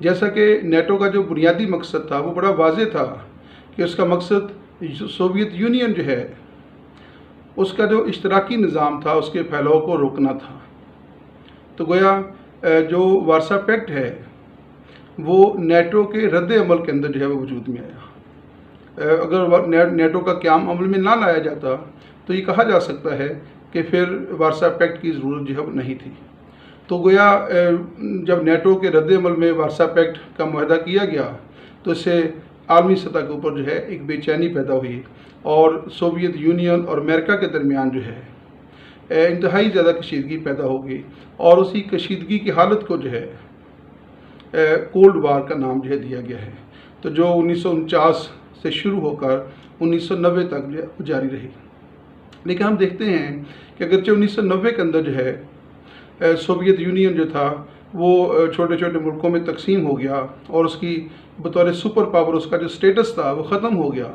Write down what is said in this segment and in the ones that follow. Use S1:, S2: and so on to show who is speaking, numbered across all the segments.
S1: جیسا کہ نیٹو کا جو بنیادی مقصد تھا وہ بڑا واضح تھا کہ اس کا مقصد سوویت یونین جو ہے اس کا جو اشتراکی نظام تھا اس کے پھیلاؤ کو روکنا تھا۔ تو گویا جو وارسا پیکٹ ہے وہ نیٹو کے رد عمل کے اندر جو ہے وہ وجود میں آیا۔ اگر نیٹو کا قیام عمل میں نہ لایا جاتا تو یہ کہا جا سکتا ہے کہ پھر وارسا پیکٹ کی ضرورت جو ہے وہ نہیں تھی۔ تو گویا جب نیٹو کے رد عمل میں وارسا پیکٹ کا معاہدہ کیا گیا تو اس سے عالمی سطح کے اوپر جو ہے ایک بے چینی پیدا ہوئی، اور سوویت یونین اور امریکہ کے درمیان جو ہے انتہائی زیادہ کشیدگی پیدا ہو گئی، اور اسی کشیدگی کی حالت کو جو ہے کولڈ وار کا نام جو ہے دیا گیا ہے، تو جو 1949 سے شروع ہو کر 1990 تک جو ہے جاری رہی۔ لیکن ہم دیکھتے ہیں کہ اگرچہ 1990 کے اندر جو ہے سوویت یونین جو تھا وہ چھوٹے چھوٹے ملکوں میں تقسیم ہو گیا، اور اس کی بطور سپر پاور اس کا جو سٹیٹس تھا وہ ختم ہو گیا،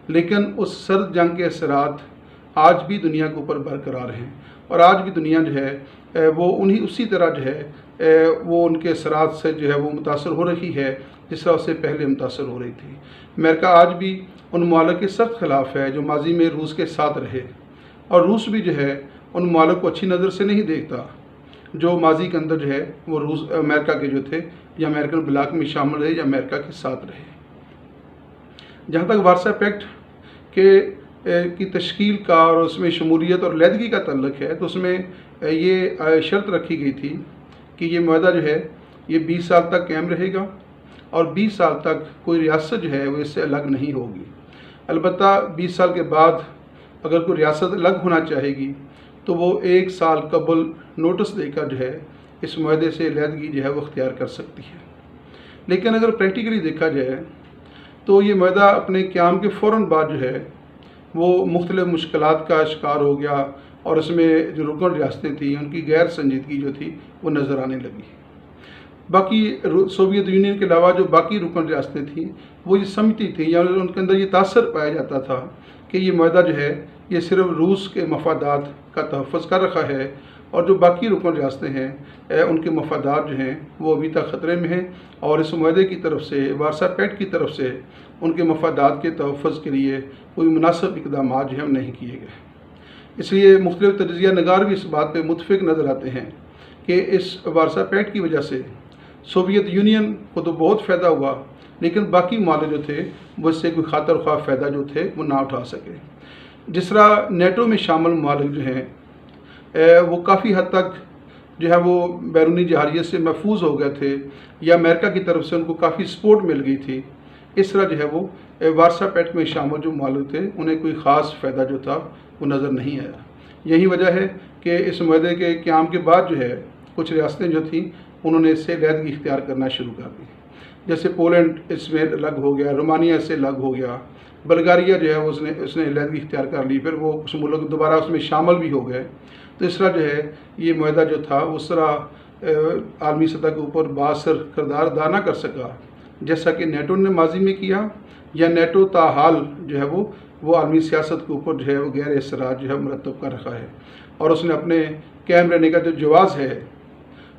S1: لیکن اس سرد جنگ کے اثرات آج بھی دنیا کے اوپر برقرار ہیں، اور آج بھی دنیا جو ہے وہ اسی طرح جو ہے وہ ان کے اثرات سے جو ہے وہ متاثر ہو رہی ہے جس طرح سے پہلے متاثر ہو رہی تھی۔ امریکہ آج بھی ان ممالک کے سخت خلاف ہے جو ماضی میں روس کے ساتھ رہے، اور روس بھی جو ہے ان ممالک کو اچھی نظر سے نہیں دیکھتا جو ماضی کے اندر جو ہے وہ امریکہ کے جو تھے یا امریکن بلاک میں شامل رہے یا امریکہ کے ساتھ رہے۔ جہاں تک وارسا پیکٹ کی تشکیل کا اور اس میں شمولیت اور علیحدگی کا تعلق ہے تو اس میں یہ شرط رکھی گئی تھی کہ یہ معاہدہ جو ہے یہ 20 سال تک قائم رہے گا، اور 20 سال تک کوئی ریاست جو ہے وہ اس سے الگ نہیں ہوگی۔ البتہ 20 سال کے بعد اگر کوئی ریاست الگ ہونا چاہے گی تو وہ 1 سال قبل نوٹس دے کر جو ہے اس معاہدے سے علیحدگی جو ہے وہ اختیار کر سکتی ہے۔ لیکن اگر پریکٹیکلی دیکھا جائے تو یہ معاہدہ اپنے قیام کے فوراً بعد جو ہے وہ مختلف مشکلات کا شکار ہو گیا، اور اس میں جو رکن ریاستیں تھیں ان کی غیر سنجیدگی جو تھی وہ نظر آنے لگی۔ باقی سوویت یونین کے علاوہ جو باقی رکن ریاستیں تھیں وہ یہ سمجھتی تھیں یا ان کے اندر یہ تاثر پایا جاتا تھا کہ یہ معاہدہ جو ہے یہ صرف روس کے مفادات کا تحفظ کر رکھا ہے، اور جو باقی رکن ریاستیں ہیں ان کے مفادات جو ہیں وہ ابھی تک خطرے میں ہیں، اور اس معاہدے کی طرف سے وارسا پیکٹ کی طرف سے ان کے مفادات کے تحفظ کے لیے کوئی مناسب اقدامات جو ہیں نہیں کیے گئے۔ اس لیے مختلف تجزیہ نگار بھی اس بات پہ متفق نظر آتے ہیں کہ اس وارسا پیکٹ کی وجہ سے سوویت یونین کو تو بہت فائدہ ہوا، لیکن باقی ممالک جو تھے وہ اس سے کوئی خاطر خواہ فائدہ جو تھے وہ نہ اٹھا سکے۔ جس طرح نیٹو میں شامل ممالک جو ہیں وہ کافی حد تک جو ہے وہ بیرونی جہریت سے محفوظ ہو گئے تھے، یا امریکہ کی طرف سے ان کو کافی سپورٹ مل گئی تھی، اس طرح جو ہے وہ وارسا پیکٹ میں شامل جو ممالک تھے انہیں کوئی خاص فائدہ جو تھا وہ نظر نہیں آیا۔ یہی وجہ ہے کہ اس معاہدے کے قیام کے بعد جو ہے کچھ ریاستیں جو تھیں انہوں نے اس سے علیحدگی اختیار کرنا شروع کر دی، جیسے پولینڈ اس میں الگ ہو گیا، رومانیہ اس سے الگ ہو گیا، بلغاریہ جو ہے اس نے علیحدگی اختیار کر لی، پھر وہ کچھ ملک دوبارہ اس میں شامل بھی ہو گئے۔ تو اس طرح جو ہے یہ معاہدہ جو تھا اس طرح عالمی سطح کے اوپر باثر کردار ادا نہ کر سکا جیسا کہ نیٹو نے ماضی میں کیا، یا نیٹو تاحال جو ہے وہ عالمی سیاست کے اوپر جو ہے وہ غیر اثرات جو ہے مرتب کر رکھا ہے، اور اس نے اپنے قائم رہنے کا جو جواز ہے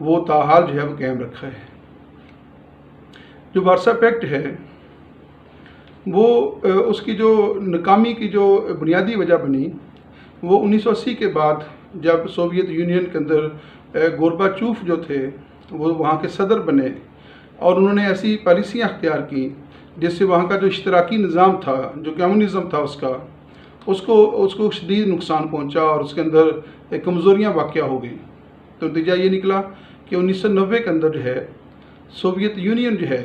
S1: وہ تاحال جو ہے وہ قائم رکھا ہے۔ جو وارسا پیکٹ ہے وہ اس کی جو ناکامی کی جو بنیادی وجہ بنی وہ 1980 کے بعد جب سوویت یونین کے اندر گورباچوف جو تھے وہ وہاں کے صدر بنے، اور انہوں نے ایسی پالیسیاں اختیار کی جس سے وہاں کا جو اشتراکی نظام تھا، جو کمیونزم تھا اس کو شدید نقصان پہنچا، اور اس کے اندر کمزوریاں واقع ہو گئیں۔ تو نتیجہ یہ نکلا کہ 1990 کے اندر جو ہے سوویت یونین جو ہے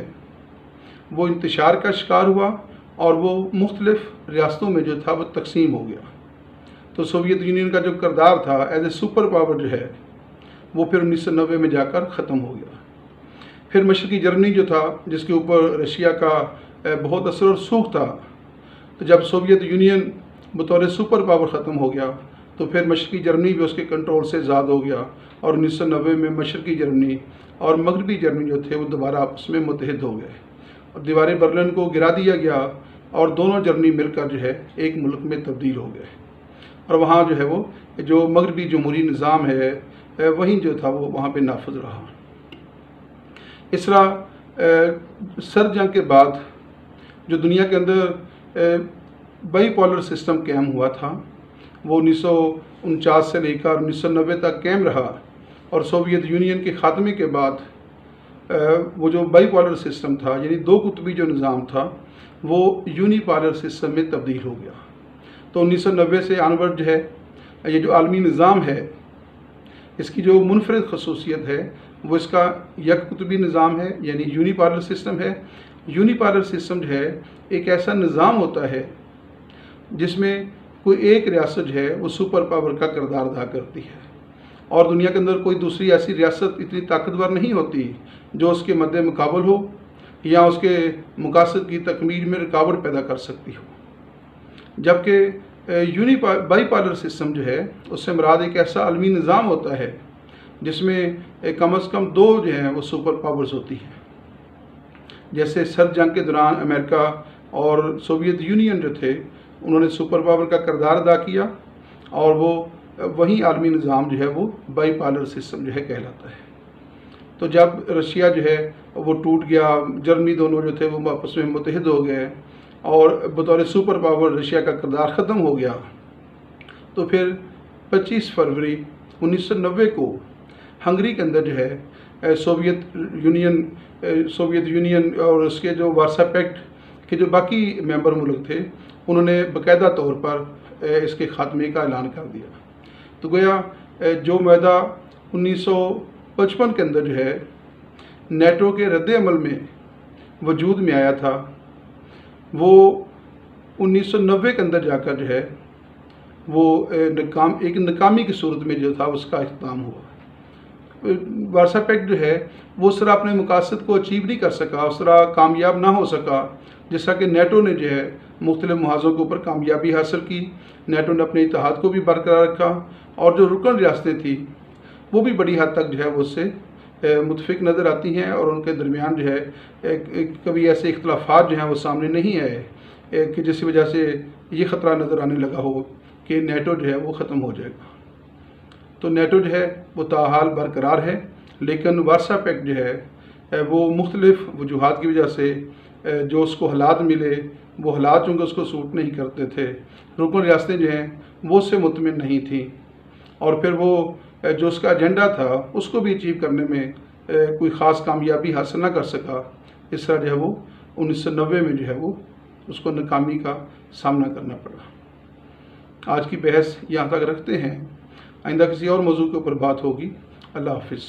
S1: وہ انتشار کا شکار ہوا، اور وہ مختلف ریاستوں میں جو تھا وہ تقسیم ہو گیا۔ تو سوویت یونین کا جو کردار تھا ایز اے سپر پاور جو ہے وہ پھر 1990 میں جا کر ختم ہو گیا۔ پھر مشرقی جرمنی جو تھا جس کے اوپر رشیا کا بہت اثر و رسوخ تھا، تو جب سوویت یونین بطور سپر پاور ختم ہو گیا تو پھر مشرقی جرمنی بھی اس کے کنٹرول سے آزاد ہو گیا، اور 1990 میں مشرقی جرمنی اور مغربی جرمنی جو تھے وہ دوبارہ آپس میں متحد ہو گئے، اور دیوار برلن کو گرا دیا گیا، اور دونوں جرمنی مل کر جو ہے ایک ملک میں تبدیل ہو گئے، اور وہاں جو ہے وہ جو مغربی جمہوری نظام ہے وہیں جو تھا وہ وہاں پہ نافذ رہا۔ اس طرح سر جنگ کے بعد جو دنیا کے اندر بائی پولر سسٹم قائم ہوا تھا وہ 1949 سے لے کر 1990 تک قائم رہا، اور سوویت یونین کے خاتمے کے بعد وہ جو بائی پولر سسٹم تھا، یعنی دو قطبی جو نظام تھا، وہ یونی پولر سسٹم میں تبدیل ہو گیا۔ تو 1990 سے آنورڈ جو ہے یہ جو عالمی نظام ہے، اس کی جو منفرد خصوصیت ہے وہ اس کا یک قطبی نظام ہے، یعنی یونی پولر سسٹم ہے۔ یونی پولر سسٹم جو ہے ایک ایسا نظام ہوتا ہے جس میں کوئی ایک ریاست جو ہے وہ سپر پاور کا کردار ادا کرتی ہے، اور دنیا کے اندر کوئی دوسری ایسی ریاست اتنی طاقتور نہیں ہوتی جو اس کے مد مقابل ہو یا اس کے مقاصد کی تکمیل میں رکاوٹ پیدا کر سکتی ہو۔ جبکہ بائی پولر سسٹم جو ہے اس سے مراد ایک ایسا عالمی نظام ہوتا ہے جس میں کم از کم دو جو ہیں وہ سپر پاورز ہوتی ہیں۔ جیسے سر جنگ کے دوران امریکہ اور سوویت یونین جو تھے انہوں نے سپر پاور کا کردار ادا کیا، اور وہ وہی عالمی نظام جو ہے وہ بائی پولر سسٹم جو ہے کہلاتا ہے۔ تو جب رشیا جو ہے وہ ٹوٹ گیا، جرمنی، دونوں جو تھے وہ آپس میں متحد ہو گئے اور بطور سپر پاور رشیا کا کردار ختم ہو گیا، تو پھر 25 فروری 1990 کو ہنگری کے اندر جو ہے سوویت یونین اور اس کے جو وارسا پیکٹ کے جو باقی ممبر ملک تھے انہوں نے باقاعدہ طور پر اس کے خاتمے کا اعلان کر دیا۔ تو گویا جو معاہدہ 1955 کے اندر جو ہے نیٹو کے رد عمل میں وجود میں آیا تھا، وہ 1990 کے اندر جا کر جو ہے وہ ایک ناکامی کی صورت میں جو تھا اس کا اختتام ہوا۔ وارسا پیکٹ جو ہے وہ اس طرح اپنے مقاصد کو اچیو نہیں کر سکا، اس طرح کامیاب نہ ہو سکا جس طرح کہ نیٹو نے جو ہے مختلف محاذوں کے اوپر کامیابی حاصل کی۔ نیٹو نے اپنے اتحاد کو بھی برقرار رکھا، اور جو رکن ریاستیں تھیں وہ بھی بڑی حد تک جو ہے وہ اس سے متفق نظر آتی ہیں، اور ان کے درمیان جو ہے کبھی ایسے اختلافات جو ہیں وہ سامنے نہیں آئے کہ جس کی وجہ سے یہ خطرہ نظر آنے لگا ہو کہ نیٹو جو ہے وہ ختم ہو جائے گا۔ تو نیٹو جو ہے وہ تاحال برقرار ہے، لیکن وارسا پیکٹ جو ہے وہ مختلف وجوہات کی وجہ سے جو اس کو حالات ملے وہ حالات چونکہ اس کو سوٹ نہیں کرتے تھے، رکن ریاستیں جو ہیں وہ اس سے مطمئن نہیں تھیں، اور پھر وہ جو اس کا ایجنڈا تھا اس کو بھی اچیو کرنے میں کوئی خاص کامیابی حاصل نہ کر سکا۔ اس طرح جو ہے وہ 1990 میں جو ہے وہ اس کو ناکامی کا سامنا کرنا پڑا۔ آج کی بحث یہاں تک رکھتے ہیں، آئندہ کسی اور موضوع کے اوپر بات ہوگی۔ اللہ حافظ۔